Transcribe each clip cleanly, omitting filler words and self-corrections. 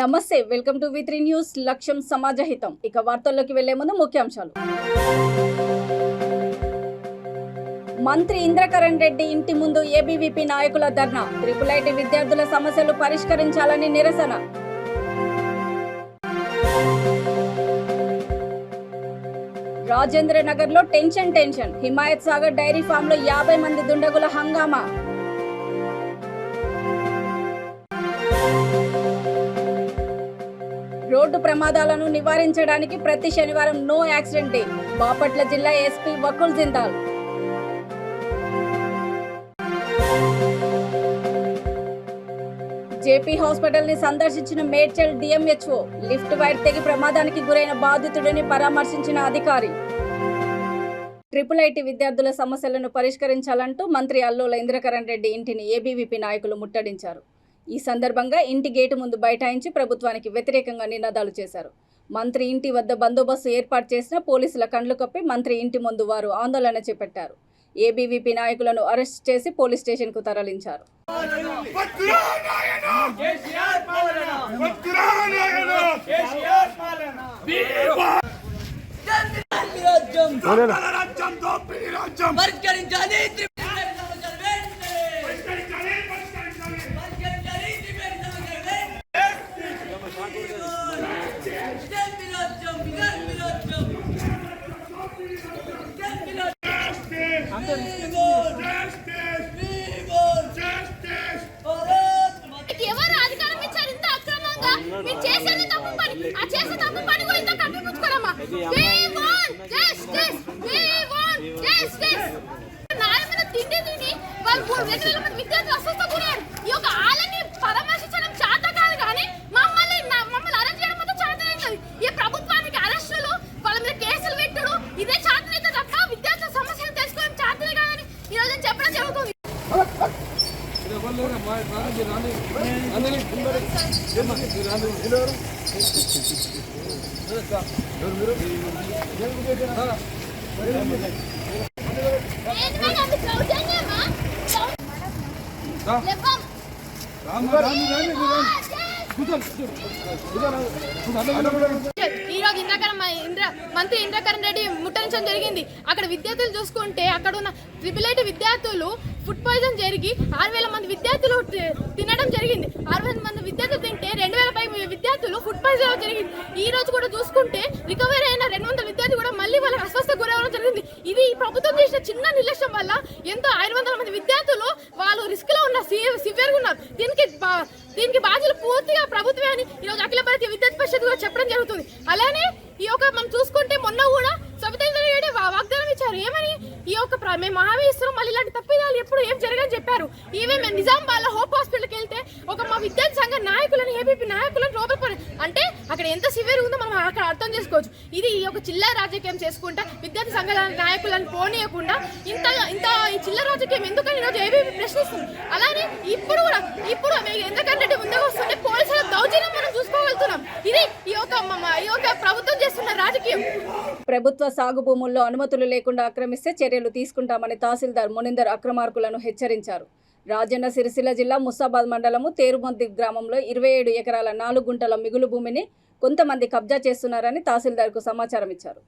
నమస్తే, welcome to వి3 news. లక్ష్యం సమాజహితం. ఇక వార్తల్లోకి వెళ్లే ముందు ముఖ్యాంశాలు. మంత్రి ఇంద్రకరణ్ రెడ్డి ఇంటి ముందు ఏబీవీపీ నాయకుల ధర్నా. ట్రిపుల్ ఐటీ విద్యార్థుల సమస్యలు పరిష్కరించాలని నిరసన. రాజేంద్ర నగర్ లో tension. Himayat Sagar dairy farm లో 50 మంది దుండగుల హంగామా. రోడ్డు ప్రమాదాలను నివారించడానికి ప్రతి శనివారం నో యాక్సిడెంట్ డే. బాపట్ల జిల్లా SP Vakul Jindal. JP hospital ని సందర్శించిన మేడ్చల్ డిఎంహెచ్ఓ. లిఫ్ట్ వైర్ తెగి ప్రమాదానికి గురైన బాధితుడిని పరామర్శించిన అధికారి. ట్రిపుల్ ఐటీ విద్యార్థుల సమస్యలను పరిష్కరించాలంటూ మంత్రి అల్లోల ఇంద్రకరణ్ రెడ్డి ఇంటిని ఏబీవీపీ నాయకులు ముట్టడించారు. ఈ సందర్భంగా ఇంటి గేటు ముందు బైఠాయించి ప్రభుత్వానికి వ్యతిరేకంగా నినాదాలు చేశారు. మంత్రి ఇంటి వద్ద బందోబస్తు ఏర్పాటు చేసిన పోలీసుల కండ్లు కప్పి మంత్రి ఇంటి ముందు వారు ఆందోళన చేపట్టారు. ఏబీవీపీ నాయకులను అరెస్ట్ చేసి పోలీస్ స్టేషన్ కు తరలించారు. ఎవరు అధికారం ఇచ్చారు ఇంత అక్రమంగా? మీరు చేసేది తప్పు పని, ఆ చేసే తప్పు పని కూడా ఇంత కప్పిపుచ్చుకోరమ్మా. న్యాయమైన తిండి తిని వాళ్ళు 2,000 మంది విద్యార్థులు అస్వస్థకున్నారు. ఈ యొక్క ఆలని పరామర్శించడం చేత కాదు, కానీ మమ్మల్ని అరెస్ట్ చేయడం మాత్రం చేతనైతుంది. ఈ ప్రభుత్వానికి అరెస్టులు, వాళ్ళ మీద కేసులు పెట్టుడు ఇదే చేతనైతే తప్ప విద్యార్థుల సమస్యలు తెలుసుకోవడం చేతనే కాదని ఈరోజు నేను చెప్పడం జరుగుతుంది. ఈరోజు మంత్రి ఇంద్రకరణ్ రెడ్డి ముట్టడించడం జరిగింది. అక్కడ విద్యార్థులు చూసుకుంటే అక్కడ ఉన్న ట్రిపుల్ ఐటీ విద్యార్థులు ఫుడ్ పాయిజన్ జరిగి 6,000 మంది విద్యార్థులు తినడం జరిగింది. 6,000 మంది విద్యార్థులు తింటే 2,000 పై విద్యార్థులు ఫుడ్ పాయిజన్ జరిగింది. ఈ రోజు కూడా చూసుకుంటే రికవరీ అయిన 200 విద్యార్థులు కూడా మళ్ళీ వాళ్ళకి అస్వస్థ గురవడం జరిగింది. ఇది ఈ ప్రభుత్వం చేసిన చిన్న నిర్లక్ష్యం వల్ల ఎంతో 500 మంది విద్యార్థులు వాళ్ళు రిస్క్ లో ఉన్నారు, సివియర్గా ఉన్నారు. దీనికి బాధ్యులు పూర్తిగా ప్రభుత్వమే అని ఈరోజు అఖిల భారతీయ విద్యార్థి పరిషత్ కూడా చెప్పడం జరుగుతుంది. అలానే ఈ యొక్క మనం చూసుకుంటే మొన్న కూడా సబితేంద్ర రెడ్డి వాగ్దానం ఇచ్చారు. ఏమని? ఈ యొక్క మేము హామీ ఇస్తున్నాం, మళ్ళీ ఇలాంటి తప్పిదాలు ఎప్పుడు ఏం జరగని చెప్పారు. మేము నిజామాబాద్ లో హోప్ హాస్పిటల్కి వెళ్తే మా విద్యార్థి సంఘ నాయకులను, ఏబీపీ నాయకులను లోపల అంటే అక్కడ ఎంత సివియర్ ఉందో మనం అక్కడ అర్థం చేసుకోవచ్చు. ఇది ఈ యొక్క చిల్లర రాజకీయం చేసుకుంటా విద్యార్థి సంఘ నాయకులను పోనీయకుండా ఇంత ఈ చిల్లర రాజకీయం ఎందుకని ఈరోజు ఏబీపీ ప్రశ్నిస్తుంది. అలానే ఇప్పుడు ఎందుకంటే ముందుకు వస్తుంటే పోలీసుల దౌర్జన్యం మనం చూసుకోగలుగుతున్నాం. ఇది ఈ యొక్క ప్రభుత్వం చేస్తున్న రాజకీయం. ప్రభుత్వ సాగు భూముల్లో అనుమతులు లేకుండా ఆక్రమిస్తే చర్యలు తీసుకుంటామని తహసీల్దార్ మునిందర్ అక్రమార్కులను హెచ్చరించారు. రాజన్న సిరిసిల్ల జిల్లా ముసాబాద్ మండలము తేరుమద్ది గ్రామంలో 27 ఎకరాల 4 గుంటల మిగులు భూమిని కొంతమంది కబ్జా చేస్తున్నారని తహసీల్దార్కు సమాచారం ఇచ్చారు.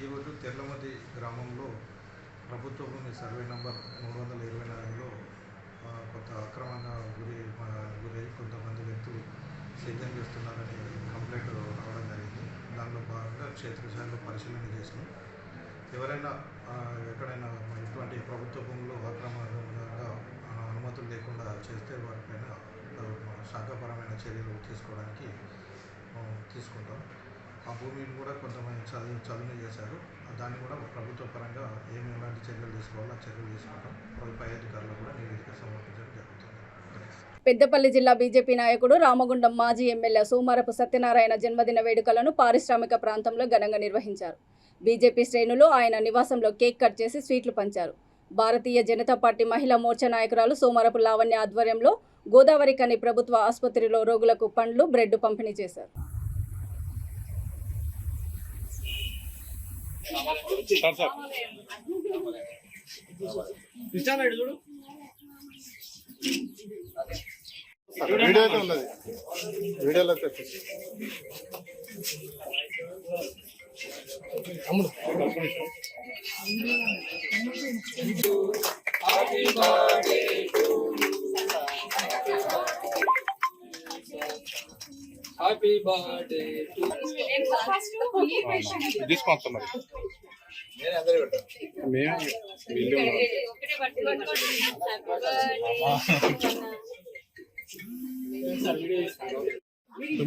ఈరోజు తెర్లమతి గ్రామంలో ప్రభుత్వ భూమి సర్వే నంబర్ 324లో కొంత అక్రమంగా గురై కొంతమంది వ్యక్తులు సేద్యం చేస్తున్నారని కంప్లైంట్ రావడం జరిగింది. దానిలో భాగంగా క్షేత్రస్థాయిలో పరిశీలన చేసినాం. ఎవరైనా ఎక్కడైనా ఇటువంటి ప్రభుత్వ భూములు అక్రమంగా అనుమతులు లేకుండా చేస్తే వారిపైన శాఖాపరమైన చర్యలు తీసుకోవడానికి తీసుకుంటాం. ఆ భూమిని కూడా కొంతమంది చదును చేశారు. దాన్ని కూడా ప్రభుత్వ పరంగా ఎలాంటి చర్యలు తీసుకోవాలో ఆ చర్యలు తీసుకుంటాం. పై అధికారులు కూడా నివేదిక సమర్పించడం జరుగుతుంది. పెద్దపల్లి జిల్లా బీజేపీ నాయకుడు రామగుండం మాజీ ఎమ్మెల్యే సోమారపు సత్యనారాయణ జన్మదిన వేడుకలను పారిశ్రామిక ప్రాంతంలో ఘనంగా నిర్వహించారు. బీజేపీ శ్రేణులు ఆయన నివాసంలో కేక్ కట్ చేసి స్వీట్లు పంచారు. భారతీయ జనతా పార్టీ మహిళా మోర్చా నాయకురాలు సోమారపు లావణ్య ఆధ్వర్యంలో గోదావరి కని ప్రభుత్వ ఆసుపత్రిలో రోగులకు పండ్లు, బ్రెడ్ పంపిణీ చేశారు. వీడియో అయితే ఉన్నది, వీడియోలో హ్యాపీ బర్త్డే తీసుకోండి మరి మేము వీళ్ళు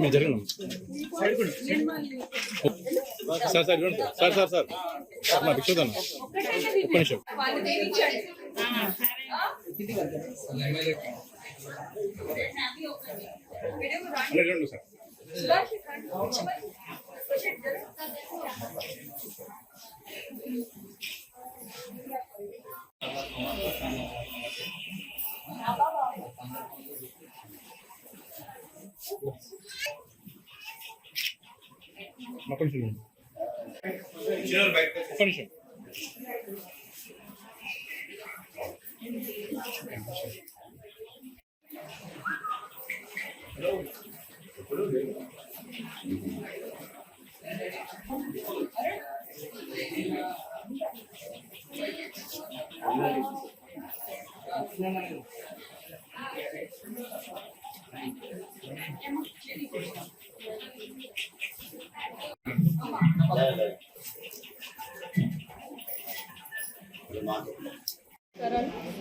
మేము జరిగినాం సార్ సార్ ఇవ్వండి సార్ సార్ సార్ సార్ నా విక్షోదన్న ఒక్క నిమిషం రండి సార్ ఒక్క నిమిషం ఒక్క నిమిషం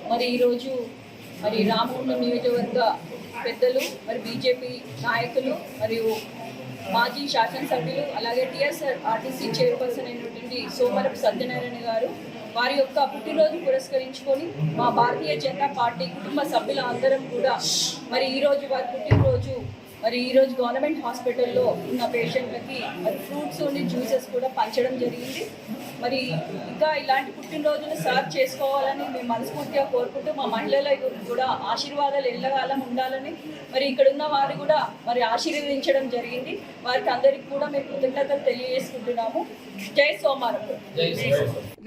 మరి ఈరోజు మరి రామగుండం నియోజకవర్గ పెద్దలు మరి బీజేపీ నాయకులు మరియు మాజీ శాసనసభ్యులు అలాగే టీఎస్ఆర్టీసీ చైర్పర్సన్ అయినటువంటి సోమరపు సత్యనారాయణ గారు వారి యొక్క పుట్టినరోజు పురస్కరించుకొని మా భారతీయ జనతా పార్టీ కుటుంబ సభ్యుల అందరం కూడా మరి ఈరోజు వారి పుట్టినరోజు మరి ఈరోజు గవర్నమెంట్ హాస్పిటల్లో ఉన్న పేషెంట్లకి మరి ఫ్రూట్స్ జ్యూసెస్ కూడా పంచడం జరిగింది. మరి ఇంకా ఇలాంటి పుట్టినరోజులు సర్వ్ చేసుకోవాలని మేము మనస్ఫూర్తిగా కోరుకుంటూ మా మహిళల కూడా ఆశీర్వాదాలు ఎల్లకాలం ఉండాలని మరి ఇక్కడ ఉన్న వారు కూడా మరి ఆశీర్వదించడం జరిగింది. వారికి అందరికీ కూడా మేము కృతజ్ఞతలు తెలియజేసుకుంటున్నాము. జై సోమారపు.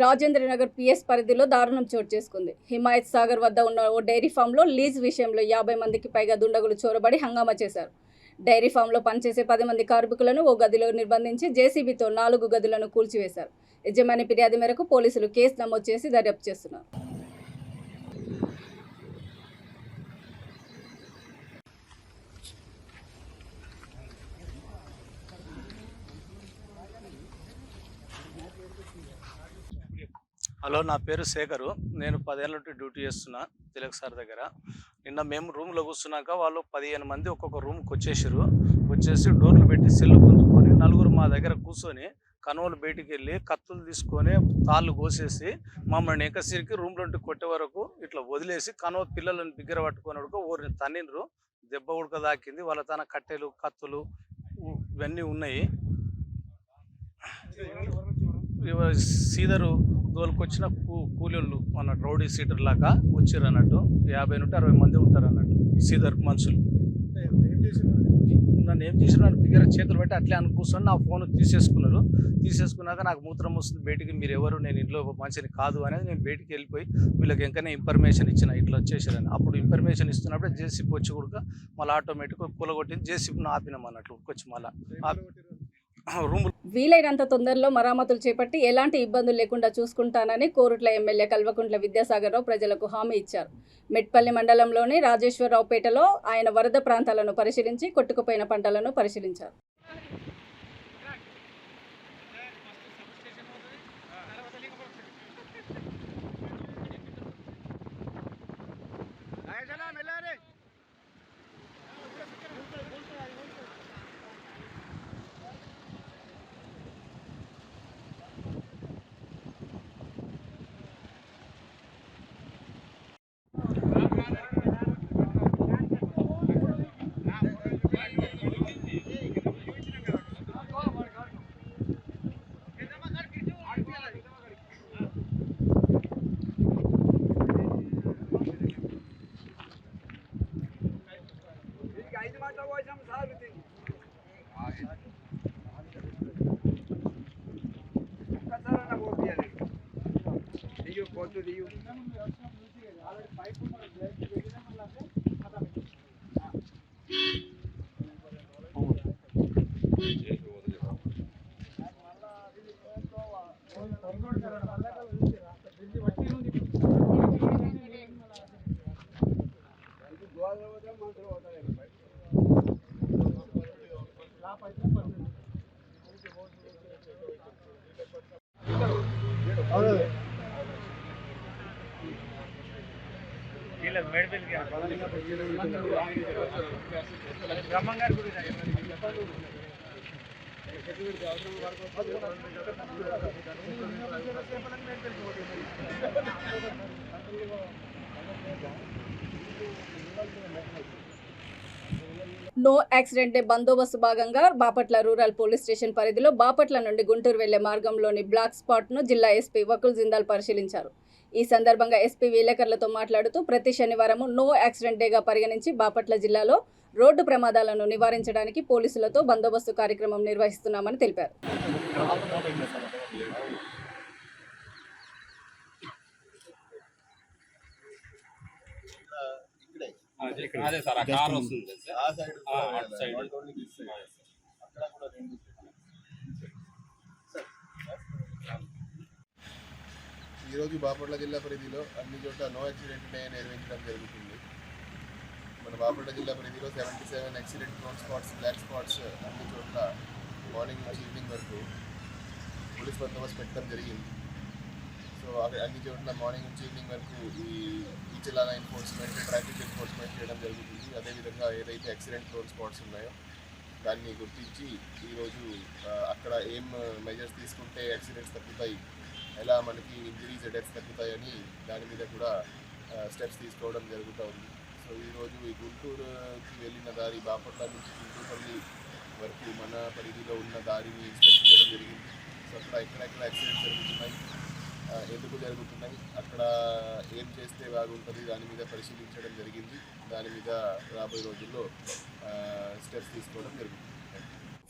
రాజేంద్రనగర్ పిఎస్ పరిధిలో దారుణం చోటు చేసుకుంది. హిమాయత్ సాగర్ వద్ద ఉన్న ఓ డైరీ ఫామ్లో లీజ్ విషయంలో 50 మందికి పైగా దుండగులు చొరబడి హంగామా చేశారు. డైరీ ఫామ్లో పనిచేసే 10 మంది కార్మికులను ఓ గదిలో నిర్బంధించి జేసీబీతో 4 గదులను కూల్చివేశారు. యజమాని ఫిర్యాదు మేరకు పోలీసులు కేసు నమోదు చేసి దర్యాప్తు చేస్తున్నారు. హలో, నా పేరు శేఖరు. నేను 10 ఏళ్ళ నుండి డ్యూటీ చేస్తున్నా తిలక్ సార్ దగ్గర. నిన్న మేము రూమ్లో కూర్చున్నాక వాళ్ళు 15 మంది ఒక్కొక్క రూమ్కి వచ్చేసి డోర్లు పెట్టి సెల్లు గుంజుకొని 4 మా దగ్గర కూర్చొని కనువలు బయటికి వెళ్ళి కత్తులు తీసుకొని తాళ్ళు కోసేసి మమ్మల్ని ఎకసిరికి రూమ్లో కొట్టే వరకు ఇట్లా వదిలేసి కనువ పిల్లలను బిగ్గర పట్టుకొని ఊరిని తన్నిండ్రు. దెబ్బ ఉడక దాకింది. వాళ్ళ తన కట్టెలు కత్తులు ఇవన్నీ ఉన్నాయి. సీదరు దోలుకొచ్చిన కూలీళ్ళు అన్నట్టు రౌడీ సీటర్ లాగా వచ్చారు అన్నట్టు. 50 నుండి 60 మంది ఉంటారు అన్నట్టు సీదర్ మనుషులు. నన్ను ఏం చేసిన నన్ను బిగ్గర చేతులు పెట్టి అట్లే కూర్చొని నా ఫోన్ తీసేసుకున్నాక నాకు మూత్రం వస్తుంది బయటికి, మీరు ఎవరు, నేను ఇంట్లో మంచిని కాదు అనేది నేను బయటికి వెళ్ళిపోయి వీళ్ళకి ఇంకనే ఇన్ఫర్మేషన్ ఇచ్చిన ఇట్లా వచ్చేసారని. అప్పుడు ఇన్ఫర్మేషన్ ఇస్తున్నప్పుడే జేసీబీ వచ్చి కూడా మళ్ళీ ఆటోమేటిక్గా కూలగొట్టింది. జేసీబీని ఆపినాం అన్నట్లు వచ్చి మళ్ళీ వీలైనంత తొందరలో మరామతులు చేపట్టి ఎలాంటి ఇబ్బందులు లేకుండా చూసుకుంటానని కోరుట్ల ఎమ్మెల్యే కల్వకుంట్ల విద్యాసాగర్రావు ప్రజలకు హామీ ఇచ్చారు. మెట్పల్లి మండలంలోని రాజేశ్వరరావుపేటలో ఆయన వరద ప్రాంతాలను పరిశీలించి కొట్టుకుపోయిన పంటలను పరిశీలించారు. నో యాక్సిడెంట్ డే బందోబస్తు భాగంగా బాపట్ల రూరల్ పోలీస్ స్టేషన్ పరిధిలో బాపట్ల నుండి గుంటూరు వెళ్లే మార్గంలోని బ్లాక్ స్పాట్ను జిల్లా ఎస్పీ వకుల్ జిందాల్ పరిశీలించారు. ఈ సందర్భంగా ఎస్పీ విలేకరులతో మాట్లాడుతూ ప్రతి శనివారం నో యాక్సిడెంట్ డేగా పరిగణించి బాపట్ల జిల్లాలో రోడ్డు ప్రమాదాలను నివారించడానికి పోలీసులతో బందోబస్తు కార్యక్రమం నిర్వహిస్తున్నామని తెలిపారు. అదే సార్, ఆ కార్ వస్తుంది ఈరోజు బాపట్ల జిల్లా పరిధిలో అన్ని చోట్ల నో యాక్సిడెంట్ డే నిర్వహించడం జరుగుతుంది. మన బాపట్ల జిల్లా పరిధిలో 77 accident prone spots, black spots అన్ని చోట్ల మార్నింగ్ నుంచి ఈవినింగ్ వరకు పోలీస్ బందోబస్తు పెట్టడం జరిగింది. సో అన్ని చోట్ల మార్నింగ్ నుంచి ఈవినింగ్ వరకు ఈ చలానా ఎన్ఫోర్స్మెంట్, ట్రాఫిక్ ఎన్ఫోర్స్మెంట్ చేయడం జరుగుతుంది. అదేవిధంగా ఏదైతే యాక్సిడెంట్ ప్రోన్ స్పాట్స్ ఉన్నాయో దాన్ని గుర్తించి ఈరోజు అక్కడ ఏం మెజర్స్ తీసుకుంటే యాక్సిడెంట్స్ తగ్గుతాయి, ఎలా మనకి ఇంజరీస్, డెత్స్ తగ్గుతాయని దాని మీద కూడా స్టెప్స్ తీసుకోవడం జరుగుతూ ఉంది. సో ఈరోజు ఈ గుంటూరుకి వెళ్ళిన దారి, బాపట్ల నుంచి గుంటూరుపల్లి వరకు మన పరిధిలో ఉన్న దారిని ఇన్స్పెక్ట్ చేయడం జరిగింది. సో అక్కడ ఎక్కడెక్కడ యాక్సిడెంట్స్ జరుగుతున్నాయి, ఎందుకు జరుగుతున్నాయి, అక్కడ ఏం చేస్తే బాగుంటుంది దాని మీద పరిశీలించడం జరిగింది. దాని మీద రాబోయే రోజుల్లో స్టెప్స్ తీసుకోవడం జరుగుతుంది.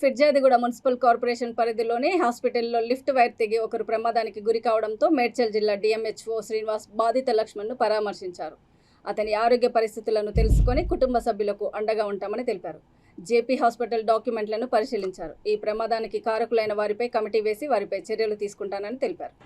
ఫిర్జాదిగూడ మున్సిపల్ కార్పొరేషన్ పరిధిలోని హాస్పిటల్లో లిఫ్ట్ వైర్ తెగి ఒకరు ప్రమాదానికి గురి కావడంతో మేడ్చల్ జిల్లా డిఎంహెచ్ఓ శ్రీనివాస్ బాధిత లక్ష్మణ్ను పరామర్శించారు. అతని ఆరోగ్య పరిస్థితులను తెలుసుకొని కుటుంబ సభ్యులకు అండగా ఉంటామని తెలిపారు. జేపీ హాస్పిటల్ డాక్యుమెంట్లను పరిశీలించారు. ఈ ప్రమాదానికి కారకులైన వారిపై కమిటీ వేసి వారిపై చర్యలు తీసుకుంటానని తెలిపారు.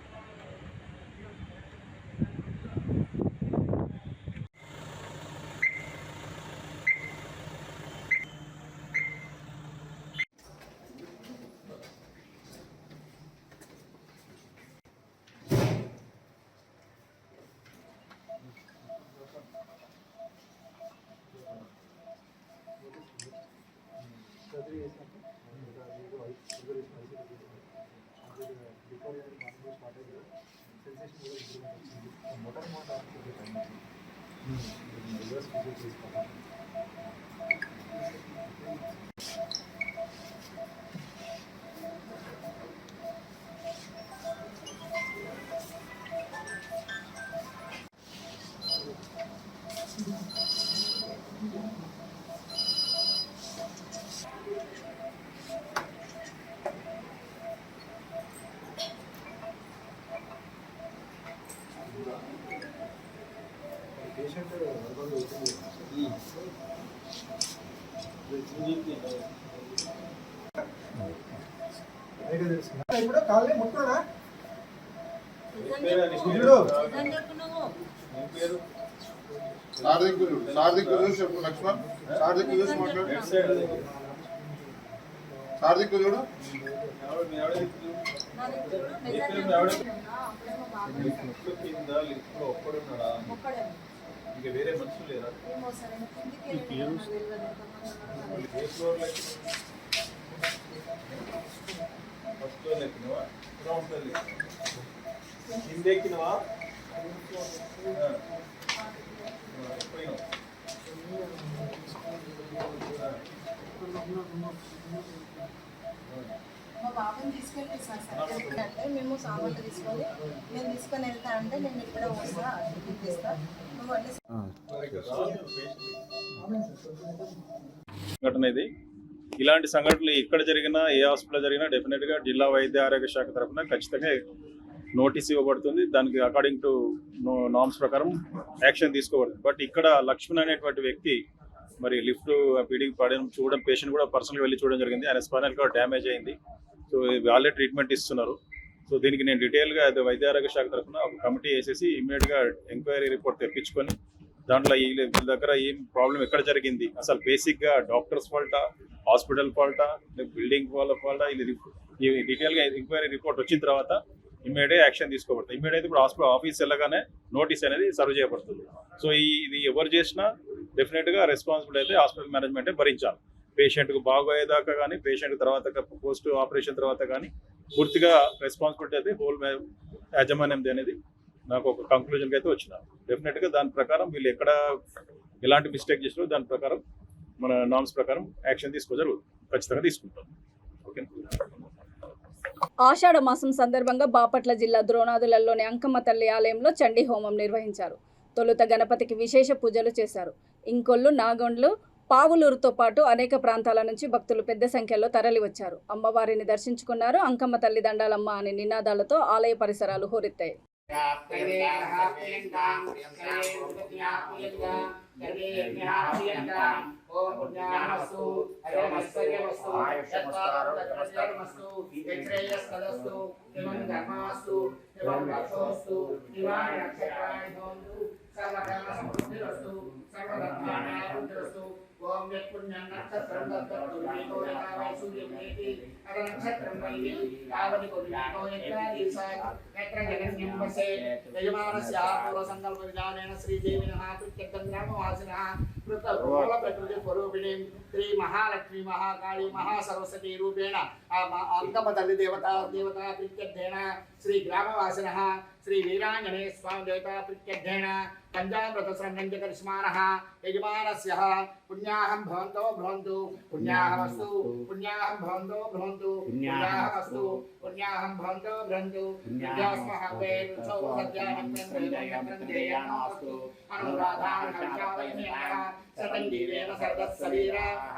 కాలనీ ముట్టుడా సార్థిక్ చెప్పు లక్ష్మణ్, సార్థిక్ చూసి మాట్లాడు, సార్థిక్ చూడు. ఇంకా వేరే మనుషులు లేరా? ఫస్ట్ ఫ్లోర్ ఎక్కినవా, గ్రౌండ్ ఫ్లోర్ కింద ఎక్కినవా, పోయినావు. మా బాబుని తీసుకెళ్ళి అంటే మేము సామాన్లు తీసుకొని నేను తీసుకొని వెళ్తా అంటే నేను ఇక్కడ వస్తా తీస్తా నువ్వు అన్ని ఘటన ఇది. ఇలాంటి సంఘటనలు ఎక్కడ జరిగినా, ఏ హాస్పిటల్ జరిగినా డెఫినెట్గా జిల్లా వైద్య ఆరోగ్య శాఖ తరఫున ఖచ్చితంగా నోటీస్ ఇవ్వబడుతుంది. దానికి అకార్డింగ్ టు నామ్స్ ప్రకారం యాక్షన్ తీసుకోబడుతుంది. బట్ ఇక్కడ లక్ష్మణ్ అనేటువంటి వ్యక్తి మరి లిఫ్ట్ పీడికి పడడం చూడడం, పేషెంట్ కూడా పర్సనల్గా వెళ్ళి చూడడం జరిగింది. ఆయన స్పైనల్ కార్డ్ డ్యామేజ్ అయింది. సో వాళ్ళే ట్రీట్మెంట్ ఇస్తున్నారు. సో దీనికి నేను డీటెయిల్గా వైద్య ఆరోగ్య శాఖ తరఫున ఒక కమిటీ వేసేసి ఇమ్మీడియట్గా ఎంక్వైరీ రిపోర్ట్ తెప్పించుకొని దాంట్లో వీళ్ళ దగ్గర ఏం ప్రాబ్లం ఎక్కడ జరిగింది, అసలు బేసిక్గా డాక్టర్స్ ఫాల్టా, హాస్పిటల్ ఫాల్టా, బిల్డింగ్ వాళ్ళ ఫాల్టా, ఈ డీటెయిల్గా ఎంక్వైరీ రిపోర్ట్ వచ్చిన తర్వాత ఇమ్మీడియట్ యాక్షన్ తీసుకోబడుతుంది. ఇమ్మీడియట్ ఇప్పుడు హాస్పిటల్ ఆఫీస్ వెళ్ళగానే నోటీస్ అనేది సర్వ్ చేయబడుతుంది. సో ఇది ఎవరు చేసినా డెఫినెట్గా రెస్పాన్సిబిలిటీ అయితే హాస్పిటల్ మేనేజ్మెంటే భరించాలి. పేషెంట్కు బాగోయేదాకా కానీ, పేషెంట్ తర్వాత పోస్ట్ ఆపరేషన్ తర్వాత కానీ పూర్తిగా రెస్పాన్సిబిలిటీ అయితే హోల్ యాజమాన్యం అనేది నాకు ఒక కంక్లూజన్కి అయితే వచ్చిన. డెఫినెట్గా దాని ప్రకారం వీళ్ళు ఎక్కడ ఎలాంటి మిస్టేక్ చేసినా దాని ప్రకారం మన నామ్స్ ప్రకారం యాక్షన్ జరుగుతుంది. ఖచ్చితంగా తీసుకుంటాం. ఓకే. ఆషాఢ మాసం సందర్భంగా బాపట్ల జిల్లా ద్రోణాదులలోని అంకమ్మ తల్లి ఆలయంలో చండీ హోమం నిర్వహించారు. తొలుత గణపతికి విశేష పూజలు చేశారు. ఇంకొల్లు, నాగొండ్లు, పావులూరుతో పాటు అనేక ప్రాంతాల నుంచి భక్తులు పెద్ద సంఖ్యలో తరలివచ్చారు. అమ్మవారిని దర్శించుకున్నారు. అంకమ్మ తల్లి దండాలమ్మ అనే నినాదాలతో ఆలయ పరిసరాలు హోరెత్తాయి. ఓం యత్పుణ్యం నక్షత్రం దత్తు వినో యథావై సూర్యమేతి అద నక్షత్రం వైది యావని కోవినో యత్రాదీసా యత్ర జగన్యం వసే యజమానస్య పూర్వ సంకల్ప విధానేన శ్రీదేవినః ప్రత్యక్షం గ్రామవాసినః కృత మూల ప్రకృతి స్వరూపిణి శ్రీ మహాలక్ష్మి మహాకాళి మహాసరస్వతి రూపేణ అంకమ్మ తల్లి దేవతా ప్రత్యర్థేన శ్రీ గ్రామవాసినః శ్రీ వీరాంజనేయ స్వామి దేవతా ప్రత్యర్థేన పంచామృత సంగంజ కరిష్మానః యజమానస్య పుణ్యాహం భవంతో భవంతు పుణ్యాహమస్తు పుణ్యాహం భవంతో భవంతు పుణ్యాహమస్తు పుణ్యాహం భవంతో భవంతు పుణ్యాస్మః వేరుచౌ సత్యానందేయానాస్తు అనురాధానక్షావయనేన సతం జీవేన సర్వస్సరీర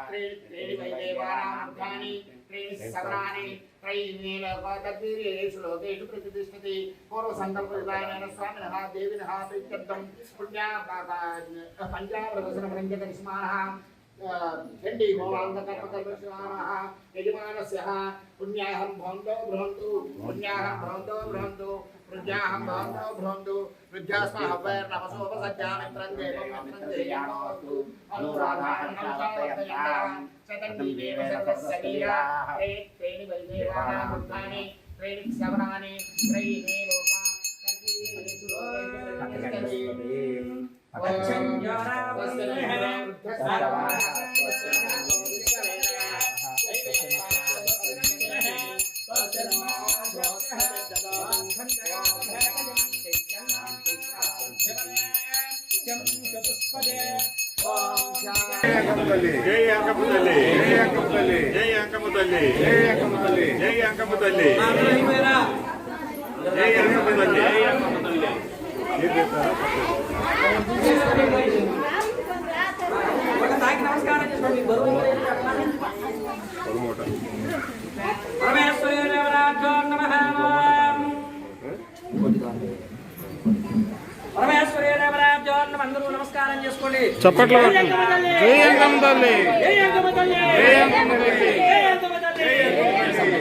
త్రీణి వైదేవానామర్థాని త్రీణి సవరాని त्रयीमेलवादवीरेषु लोकेषु प्रतिष्ठति पूर्व संकल्प विधानेन स्वामिनः देविनः प्रीत्यर्थं पुण्या पंचामृतसन रञ्जकरिष्मानः चण्डी होमान्तकर्मकर्मशिवानः यजमानस्यः पुण्याहं भवन्तो भ्रवन्तु पुण्याहं भवन्तो भ्रवन्तु प्रज्ञाहं भवन्तो भ्रवन्तु प्रज्ञास्मः वैर्नवसोपसज्जामि त्रन्देयानोऽस्तु अनुराधारणं शतन्दीवेव सर्वस्सरीरा त्रीणि वैदेवानामुत्थानि त्रीणि सवनानि त्रयीमे लोका तर्कीवेषु लोकेषु జై అంకమ్మ తల్లి, జై అంకమ్మ తల్లి, జై అంకమ్మ తల్లి, జై అంకమ్మ తల్లి, జై అంకమ్మ తల్లి, జై అంకమ్మ తల్లి, జై అంకమ్మ తల్లి. అందరూ నమస్కారం చేసుకోండి. చప్పట్లు జై అంకమ్మ తల్లి, జై అంకమ్మ తల్లి, జై అంకమ్మ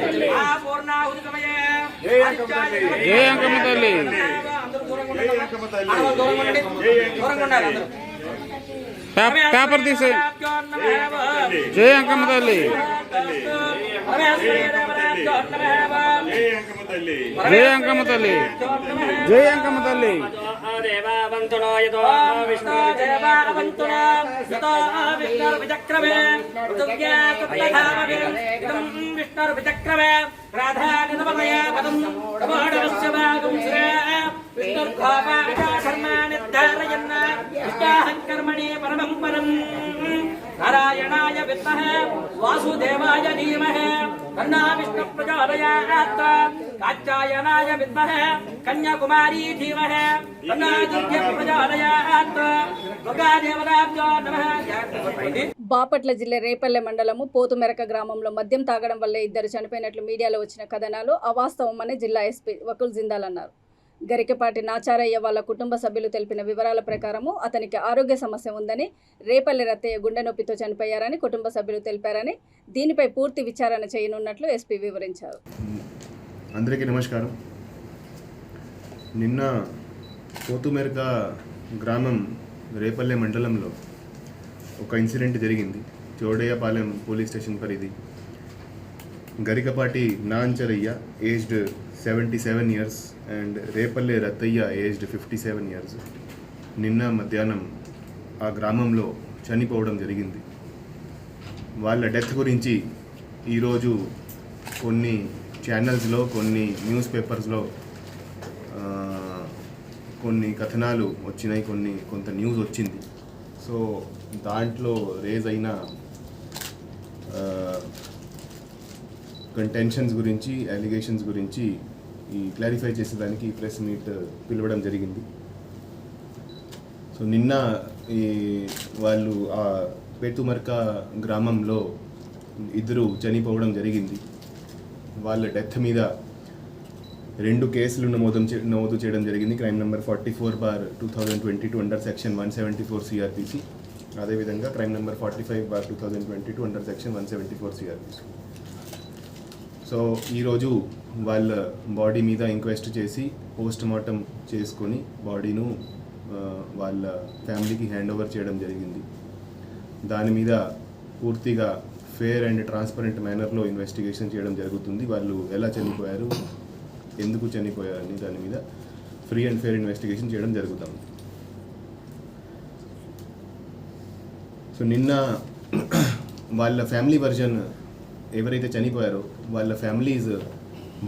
తల్లి. ఆ పూర్ణాహుతి సమయే జై అంకమ్మ తల్లి, అందరూ దూరంగా ఉండండి. దూరంగా ఉండాలి అందరూ. పేపర్ తీసే జై అంకమ్మ తల్లి, జై అంకమ్మ తల్లి, జై అంకమ్మ తల్లి. కర్మణి పరమం పరం నారాయణాయ విద్మహే వాసుదేవాయ ధీమహే తన్నా విష్ణు ప్రచోదయాత్ కాత్యాయనాయ విద్మహే కన్యాకుమారీ ధీమహే తన్నా దుర్గే ప్రచోదయాత్ దుర్గాదేవతాభ్యో నమః. బాపట్ల జిల్లా రేపల్లె మండలము పోతుమెరక గ్రామంలో మద్యం తాగడం వల్లే 2 చనిపోయినట్లు మీడియాలో వచ్చిన కథనాలు అవాస్తవమని జిల్లా ఎస్పీ వకుల్ జిందాల్ అన్నారు. గరికపాటి నాచారయ్య వాళ్ళ కుటుంబ సభ్యులు తెలిపిన వివరాల ప్రకారము అతనికి ఆరోగ్య సమస్య ఉందని, రేపల్లె రత్తయ్య గుండె నొప్పితో చనిపోయారని కుటుంబ సభ్యులు తెలిపారని, దీనిపై పూర్తి విచారణ చేయనున్నట్లు ఎస్పీ వివరించారు. అందరికీ నమస్కారం. నిన్న పోతుమెరక గ్రామం రేపల్లె మండలంలో ఒక ఇన్సిడెంట్ జరిగింది. చోడయ్యపాలెం పోలీస్ స్టేషన్ పరిధి. Garikapati Nancharayya aged 77 years and Repalle Rattayya aged 57 years నిన్న మధ్యాహ్నం ఆ గ్రామంలో చనిపోవడం జరిగింది. వాళ్ళ డెత్ గురించి ఈరోజు కొన్ని ఛానల్స్లో, కొన్ని న్యూస్ పేపర్స్లో కొన్ని కథనాలు వచ్చినాయి, కొంత న్యూస్ వచ్చింది. సో దాంట్లో రేజ్ అయిన కంటెన్షన్స్ గురించి, అలిగేషన్స్ గురించి క్లారిఫై చేసేదానికి ప్రెస్ మీట్ పిలవడం జరిగింది. సో నిన్న వాళ్ళు ఆ పేతుమర్క గ్రామంలో 2 చనిపోవడం జరిగింది. వాళ్ళ డెత్ మీద 2 కేసులు నమోదు చేయడం జరిగింది. Crime number 44/2022 under section 174 CRPC, అదేవిధంగా crime number 45/2022 under section 174 CRPC. So ఈరోజు వాళ్ళ బాడీ మీద ఇంక్వెస్ట్ చేసి పోస్ట్ మార్టం చేసుకొని బాడీను వాళ్ళ ఫ్యామిలీకి హ్యాండ్ ఓవర్ చేయడం జరిగింది. దాని మీద పూర్తిగా ఫేర్ అండ్ ట్రాన్స్పరెంట్ మేనర్లో ఇన్వెస్టిగేషన్ చేయడం జరుగుతుంది. వాళ్ళు ఎలా చనిపోయారు, ఎందుకు చనిపోయారని దాని మీద ఫ్రీ అండ్ ఫేర్ ఇన్వెస్టిగేషన్ చేయడం జరుగుతుంది. సో నిన్న వాళ్ళ ఫ్యామిలీ వర్జన్, ఎవరైతే చనిపోయారో వాళ్ళ ఫ్యామిలీస్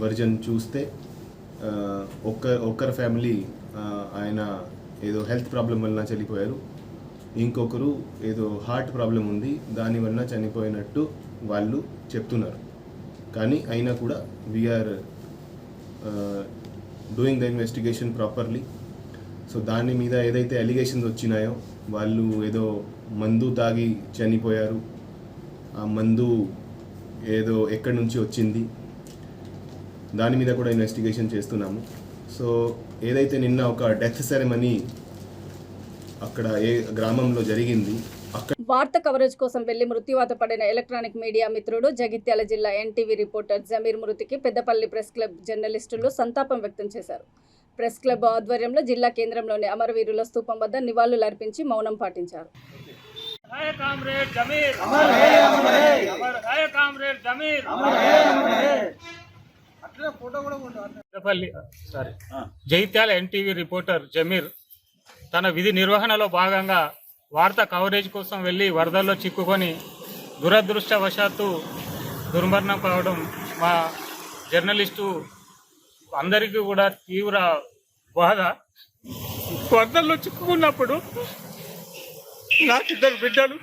వర్జన్ చూస్తే ఒక్కరి ఫ్యామిలీ ఆయన ఏదో హెల్త్ ప్రాబ్లం వలన చనిపోయారు, ఇంకొకరు ఏదో హార్ట్ ప్రాబ్లం ఉంది దానివల్ల చనిపోయినట్టు వాళ్ళు చెప్తున్నారు. కానీ అయినా కూడా we're doing the investigation properly. So దాని మీద ఏదైతే అలిగేషన్స్ వచ్చినాయో, వాళ్ళు ఏదో మందు తాగి చనిపోయారు, ఆ మందు ఏదో ఎక్కడి నుంచి వచ్చింది, దాని మీద కూడా ఇన్వెస్టిగేషన్ చేస్తున్నాము. సో ఏదైతే నిన్న ఒక డెత్ సెరమనీ అక్కడ గ్రామంలో జరిగింది, వార్త కవరేజ్ కోసం వెళ్లి మృత్యువాత పడిన ఎలక్ట్రానిక్ మీడియా మిత్రుడు, జగిత్యాల జిల్లా ఎన్టీవీ రిపోర్టర్ జమీర్ మృతికి పెద్దపల్లి ప్రెస్ క్లబ్ జర్నలిస్టులు సంతాపం వ్యక్తం చేశారు. ప్రెస్ క్లబ్ ఆధ్వర్యంలో జిల్లా కేంద్రంలోని అమరవీరుల స్తూపం వద్ద నివాళులు అర్పించి మౌనం పాటించారు. జగిత్యాల ఎన్టీవీ రిపోర్టర్ జమీర్ తన విధి నిర్వహణలో భాగంగా వార్తా కవరేజ్ కోసం వెళ్ళి వరదల్లో చిక్కుకొని దురదృష్టవశాత్తు దుర్మరణం కావడం మా జర్నలిస్టు అందరికీ కూడా తీవ్ర బాధ. వరదల్లో చిక్కుకున్నప్పుడు నాకు 2 బిడ్డలు,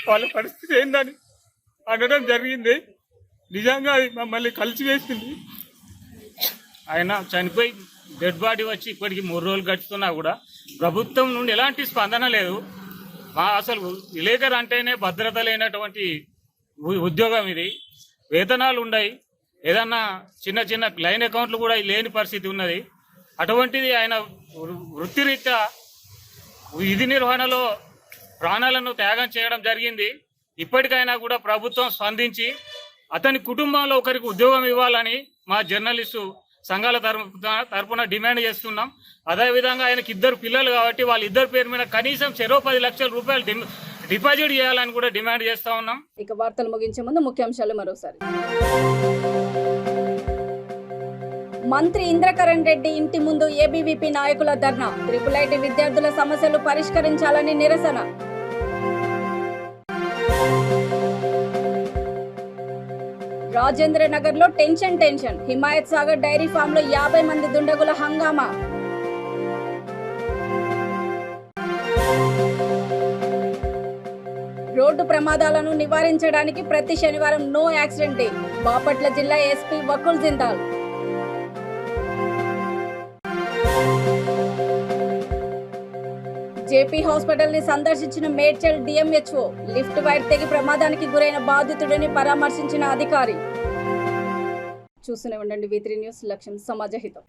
వాళ్ళ పరిస్థితి ఏందని అనడం జరిగింది. నిజంగా అది మమ్మల్ని కలిసివేసింది. ఆయన చనిపోయి డెడ్ బాడీ వచ్చి ఇప్పటికి 3 రోజులు గడుస్తున్నా కూడా ప్రభుత్వం నుండి ఎలాంటి స్పందన లేదు. అసలు విలేకరు అంటేనే భద్రత లేనటువంటి ఉద్యోగం ఇది. వేతనాలు ఉన్నాయి, ఏదన్నా చిన్న లైన్ అకౌంట్లు కూడా లేని పరిస్థితి ఉన్నది. అటువంటిది ఆయన వృత్తిరీత్యా విధి నిర్వహణలో ప్రాణాలను త్యాగం చేయడం జరిగింది. ఇప్పటికైనా కూడా ప్రభుత్వం స్పందించి అతని కుటుంబంలో ఒకరికి ఉద్యోగం ఇవ్వాలని మా జర్నలిస్టు సంఘాల తరఫున డిమాండ్ చేస్తున్నాం. అదేవిధంగా ఆయనకి 2 పిల్లలు కాబట్టి వాళ్ళిద్దరి పేరు మీద కనీసం 10 లక్షల రూపాయలు డిపాజిట్ చేయాలని కూడా డిమాండ్ చేస్తా ఉన్నాం. ఇక వార్తలు ముగించే ముందు ముఖ్యాంశాలు మరోసారి. మంత్రి ఇంద్రకరణ్ రెడ్డి ఇంటి ముందు ఏబీవీపీ నాయకుల ధర్నా. IIIT విద్యార్థుల సమస్యలు పరిష్కరించాలని నిరసన. రాజేంద్ర నగర్ లో tension. Himayat Sagar dairy farm లో 50 మంది దుండగుల హంగామా. రోడ్డు ప్రమాదాలను నివారించడానికి ప్రతి శనివారం నో యాక్సిడెంట్ డే. బాపట్ల జిల్లా SP Vakul Jindal. JP hospital ని సందర్శించిన మేడ్చల్ డిఎంహెచ్ఓ లిఫ్ట్ వైర్ తెగి ప్రమాదానికి గురైన బాధితుడిని పరామర్శించిన అధికారి. చూస్తూనే ఉండండి V3 న్యూస్, లక్ష్యం సమాజహితం.